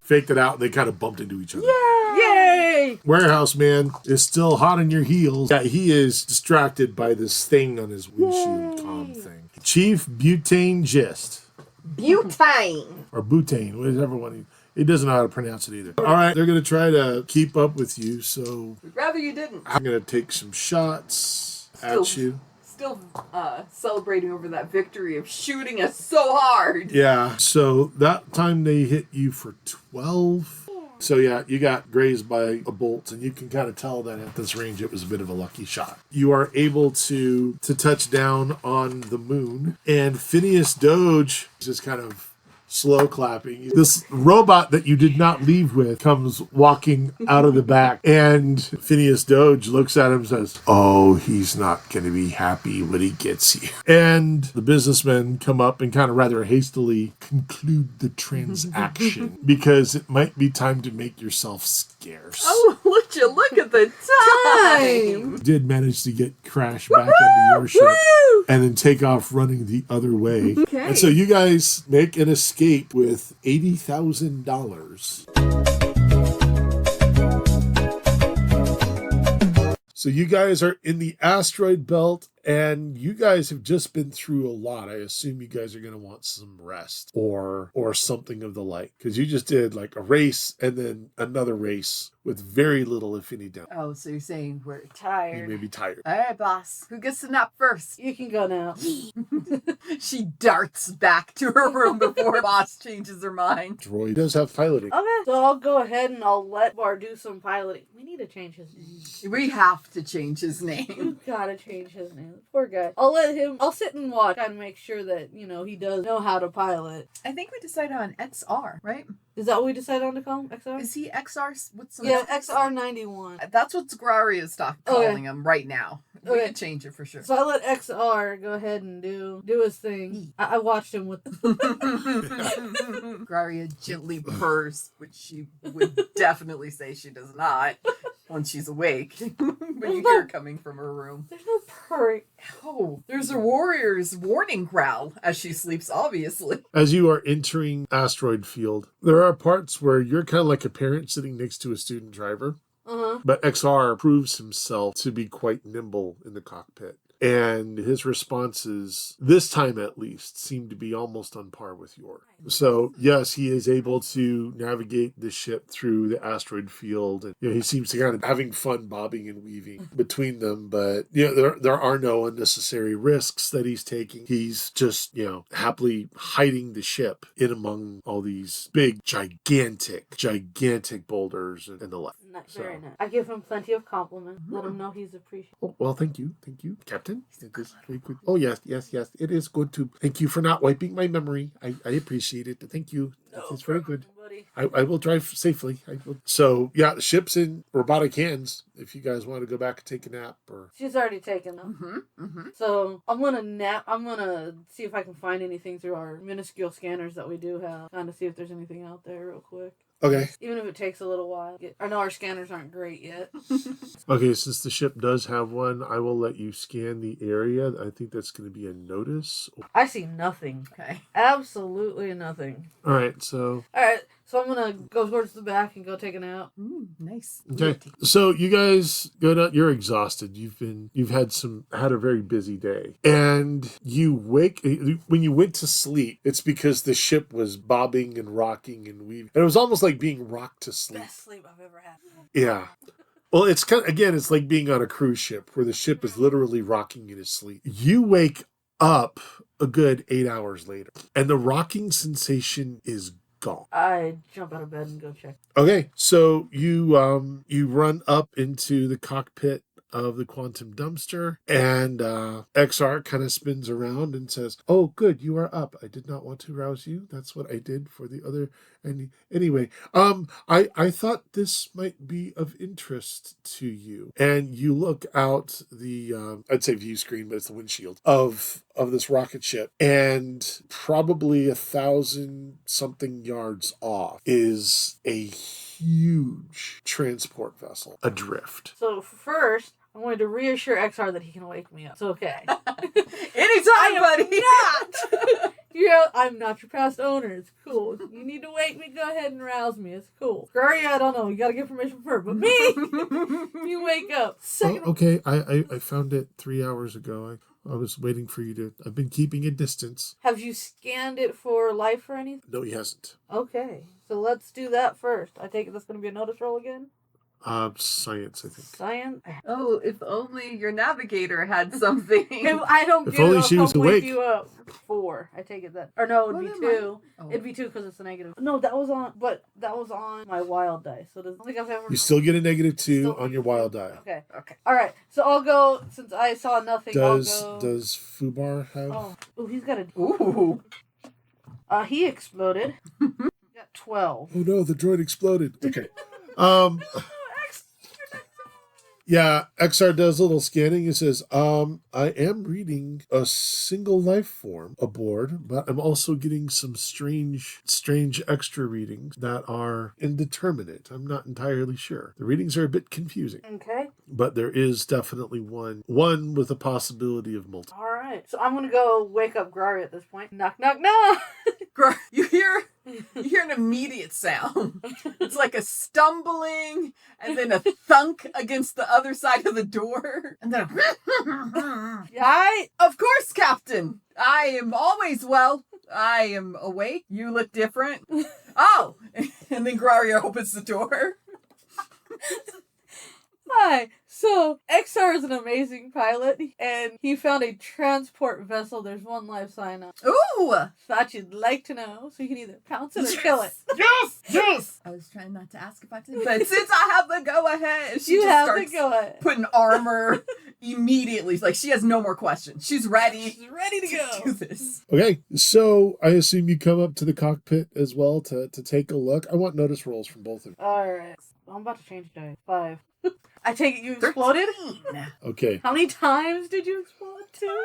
faked it out, and they kind of bumped into each other. Yay! Warehouse man is still hot on your heels. Yeah, he is distracted by this thing on his windshield comm thing. Chief Butane Gist. Butane. Or Butane, whatever one. He doesn't know how to pronounce it either. All right, they're going to try to keep up with you, so... We'd rather you didn't. I'm going to take some shots at you. Still celebrating over that victory of shooting us so hard. Yeah, so that time they hit you for 12. So yeah, you got grazed by a bolt, and you can kind of tell that at this range it was a bit of a lucky shot. You are able to touch down on the moon, and Phineas Doge just kind of slow clapping. This robot that you did not leave with comes walking out of the back, and Phineas Doge looks at him and says, "Oh, he's not going to be happy when he gets here." And the businessmen come up and kind of rather hastily conclude the transaction because it might be time to make yourself scarce. Oh, would you look at the time? Did manage to get crashed back into your ship and then take off running the other way. Okay. And so you guys make an escape with $80,000. So you guys are in the asteroid belt, and you guys have just been through a lot. I assume you guys are going to want some rest or something of the like, because you just did like a race and then another race with very little, if any, down. Oh, so you're saying we're You tired. may be tired. All right, boss. Who gets to nap first? You can go now. She darts back to her room before boss changes her mind. Droid does have piloting. Okay, so I'll go ahead and I'll let Bar do some piloting. We need to change his name. We have to change his name. You gotta change his name. Poor guy. I'll sit and watch and make sure that, he does know how to pilot. I think we decided on XR, right? Is that what we decided on to call him? XR? Is he XR? What's some Yeah, XR91. That's what Grawria is calling him right now. We Okay. can change it for sure. So I let XR go ahead and do his thing. I watched him with Grawria gently purrs, which she would definitely say she does not when she's awake. When you hear it coming from her room. There's no purring. Oh, there's a warrior's warning growl as she sleeps, obviously. As you are entering asteroid field, there are parts where you're kind of like a parent sitting next to a student driver. But XR proves himself to be quite nimble in the cockpit. And his responses, this time at least, seem to be almost on par with yours. So, yes, he is able to navigate the ship through the asteroid field. And he seems to kind of having fun bobbing and weaving between them. But, there are no unnecessary risks that he's taking. He's just, happily hiding the ship in among all these big, gigantic boulders and the like. Very nice. I give him plenty of compliments. Let him know he's appreciated. Oh, well, thank you, Captain. It is very good. Oh, yes. It is good to. Thank you for not wiping my memory. I appreciate it. Thank you. It's very good. Buddy. I will drive safely. So, yeah, the ship's in robotic hands if you guys want to go back and take a nap. Or She's already taken them. So I'm going to nap. I'm going to see if I can find anything through our minuscule scanners that we do have. Kind of see if there's anything out there real quick. Okay. Even if it takes a little while. I know our scanners aren't great yet. Okay, since the ship does have one, I will let you scan the area. I think that's going to be a notice. I see nothing. Okay. Absolutely nothing. All right, so So I'm going to go towards the back and go take a nap. Nice. okay. So you guys go down. You're exhausted. You've had a very busy day, and you wake when you went to sleep. It's because the ship was bobbing and rocking and weaving, and it was almost like being rocked to sleep. Best sleep I've ever had. Yeah. Well, it's it's like being on a cruise ship where the ship is literally rocking in its sleep. You wake up a good 8 hours later, and the rocking sensation is gone. I jump out of bed and go check. Okay, so you run up into the cockpit of the quantum dumpster, and XR kind of spins around and says, "Oh, good, you are up. I did not want to rouse you. That's what I did for the other." And anyway, I thought this might be of interest to you. And you look out the I'd say view screen, but it's the windshield of this rocket ship, and probably 1,000-something yards off is a huge transport vessel, Adrift. So first, I'm going to reassure XR that he can wake me up. It's okay. Anytime, buddy. Not Yeah, I'm not your past owner. It's cool. If you need to wake me, go ahead and rouse me. It's cool. Grawria, I don't know. You gotta get permission from her. But me, you wake up. Okay, I found it 3 hours ago. I was waiting for you to... I've been keeping a distance. Have you scanned it for life or anything? No, he hasn't. Okay, so let's do that first. I take it that's going to be a notice roll again? Science, I think. Science? Oh, if only your navigator had something. If I don't If get only it, she I'll was come wake awake. you up. 4. I take it that. Or no, it'd Well, be then 2. Oh. It'd be 2 because it's a negative. No, that was on my wild die. So I don't think I've ever... You still get a -2 Still on your wild die. Okay. Okay. All right. So I'll go, since I saw nothing, Does I'll go... Fubar have... Oh, he's got a... Ooh. He exploded. Got 12. Oh no, the droid exploded. Okay. Yeah, XR does a little scanning. It says, I am reading a single life form aboard, but I'm also getting some strange extra readings that are indeterminate. I'm not entirely sure. The readings are a bit confusing, Okay. but there is definitely one with a possibility of multiple. All right. So I'm going to go wake up Grawria at this point. Knock, knock, knock. You hear an immediate sound. It's like a stumbling and then a thunk against the other side of the door. And then Of course, Captain. I am always well. I am awake. You look different. Oh! And then Grawria opens the door. Hi. So, XR is an amazing pilot, and he found a transport vessel. There's one life sign on. Ooh! Thought you'd like to know, so you can either pounce it or kill it. Yes! I was trying not to ask if I did, but since I have the go-ahead, she You just have to starts go ahead. putting armor immediately. Like, she has no more questions. She's ready. She's ready to go. Do this. Okay, so I assume you come up to the cockpit as well to take a look. I want notice rolls from both of you. Alright. I'm about to change die. 5. I take it you exploded? 13. Okay. How many times did you explode to?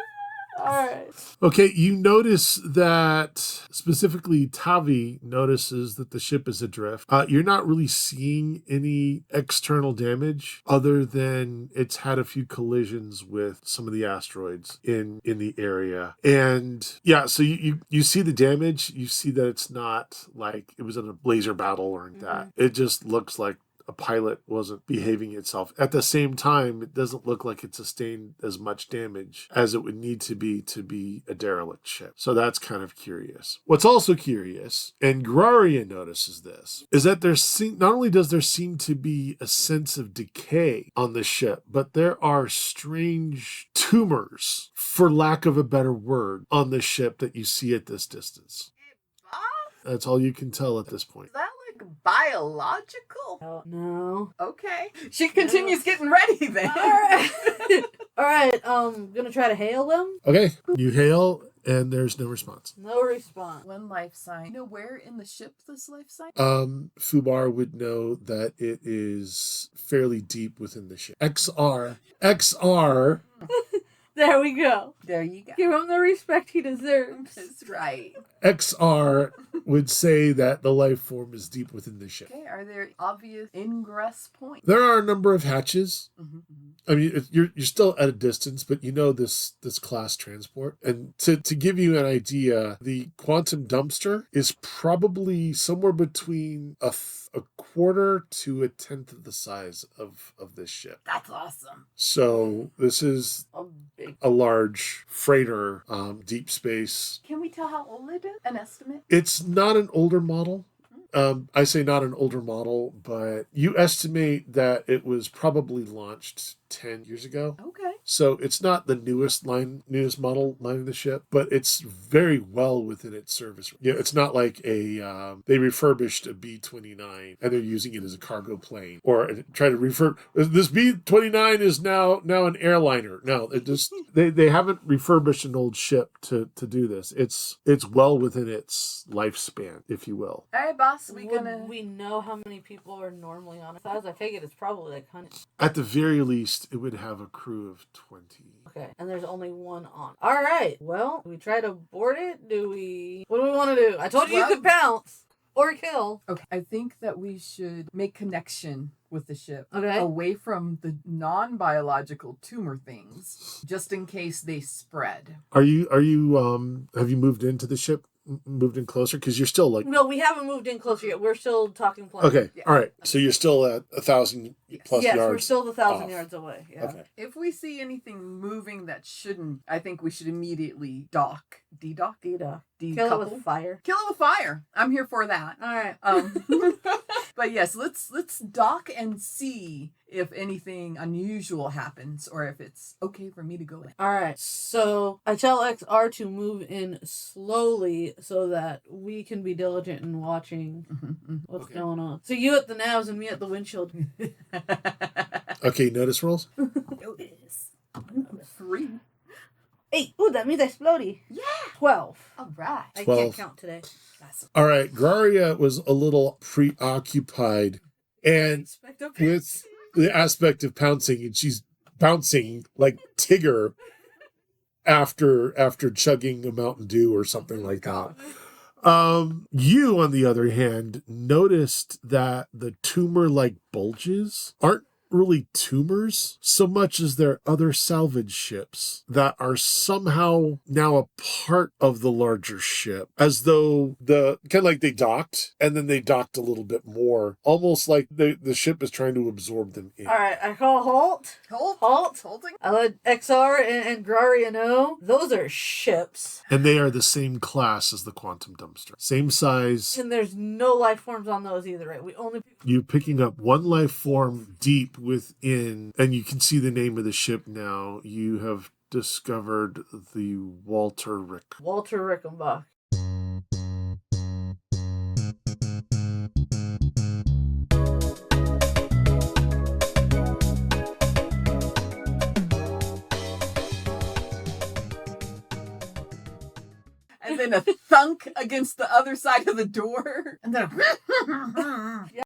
Alright. Okay, you notice that specifically Tavi notices that the ship is adrift. You're not really seeing any external damage other than it's had a few collisions with some of the asteroids in the area. And yeah, so you see the damage. You see that it's not like it was in a laser battle or anything like that. It just looks like a pilot wasn't behaving itself. At the same time, it doesn't look like it sustained as much damage as it would need to be a derelict ship. So that's kind of curious. What's also curious, and Grawria notices this, is that not only does there seem to be a sense of decay on the ship, but there are strange tumors, for lack of a better word, on the ship that you see at this distance. That's all you can tell at this point. Is that like biological? No. Okay. She continues getting ready then. Alright, gonna try to hail them? Okay, you hail, and there's no response. No response. One life sign. You know where in the ship this life sign? Fubar would know that it is fairly deep within the ship. XR. There we go. There you go. Give him the respect he deserves. That's right. XR would say that the life form is deep within the ship. Okay, are there obvious ingress points? There are a number of hatches. Mm-hmm. I mean, you're still at a distance, but you know this class transport. And to give you an idea, the quantum dumpster is probably somewhere between a quarter to a tenth of the size of this ship. That's awesome. So this is a large freighter, deep space. Can we tell how old it is? An estimate? It's not an older model. I say not an older model, but you estimate that it was probably launched 10 years ago. Okay. So it's not the newest model line of the ship, but it's very well within its service. It's not like they refurbished a B-29 and they're using it as a cargo plane, or try to this B-29 is now an airliner. No, they haven't refurbished an old ship to do this. It's well within its lifespan, if you will. All right, boss. Would we know how many people are normally on it? As I figured, it's probably like 100. At the very least, it would have a crew of 20. Okay, and there's only one on. All right. Well, do we try to board it? What do we want to do? I told you you could pounce. or kill. Okay, I think that we should make connection with the ship. Okay. Away from the non-biological tumor things, just in case they spread. Have you moved into the ship? Moved in closer? Because you're still like... No, we haven't moved in closer yet. We're still talking plane. Okay, Yeah. all right. So you're still at 1,000 plus yes, yards. we're still 1,000 off. yards away. Yeah. Okay. If we see anything moving that shouldn't, I think we should immediately dock. D-dock? Kill it Decouple? with fire. Kill it with fire. I'm here for that. All right. But yes, let's dock and see if anything unusual happens or if it's okay for me to go in. All right. So I tell XR to move in slowly so that we can be diligent in watching what's Okay. going on. So you at the navs and me at the windshield. Okay, notice rolls? Notice. 3. 8. Ooh, that means I exploded. Yeah. 12. All right. I 12. can't count today. That's All right, Grawria was a little preoccupied and with the aspect of pouncing, and she's bouncing like Tigger after chugging a Mountain Dew or something like that. You, on the other hand, noticed that the tumor-like bulges aren't really tumors so much as they're other salvage ships that are somehow now a part of the larger ship, as though the kind of like they docked and then they docked a little bit more, almost like the ship is trying to absorb them in. All right, I call halt. Halt. Holding. I let XR and Grawria know those are ships, And they are the same class as the quantum dumpster, same size. and there's no life forms on those either, right? We only You picking up one life form deep within, and you can see the name of the ship now. You have discovered the Walter Rickenbach. And then a thunk against the other side of the door. And then